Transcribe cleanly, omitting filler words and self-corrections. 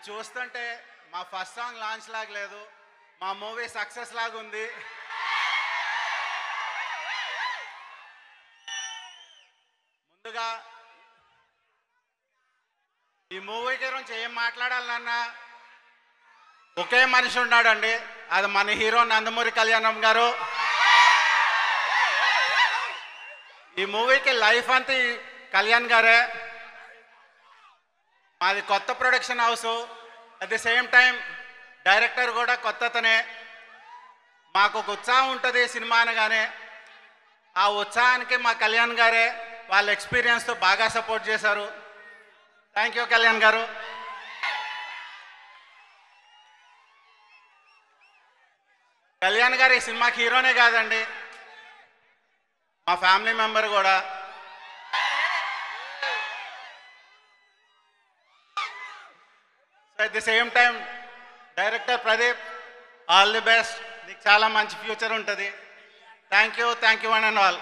చూస్తుంటే మా first song launch లాగా లేదు, మా మూవీ సక్సెస్ లాగా ఉంది. ముందుగా ఈ మూవీ గురించి ఏం మాట్లాడాలన్నా ఒకే మనిషి ఉన్నాడండి, అది మన హీరో నందమూరి కళ్యాణం గారు. ఈ మూవీకి లైఫ్ అంతా కళ్యాణ్ గారే. మాది కొత్త production house, at the same time director కూడా కొత్తతనే. మాకు ఒక ఉత్సాహం ఉంటుంది సినిమా అనగానే, ఆ ఉత్సాహానికి మా కళ్యాణ్ గారే వాళ్ళ ఎక్స్పీరియన్స్తో బాగా సపోర్ట్ చేశారు. థ్యాంక్ యూ కళ్యాణ్ గారు. కళ్యాణ్ గారు ఈ సినిమాకి హీరోనే కాదండి, మా ఫ్యామిలీ మెంబర్ కూడా. At the same time director Pradeep, all the best, నీకు చాలా మంచి ఫ్యూచర్ ఉంటుంది. Thank you one and all.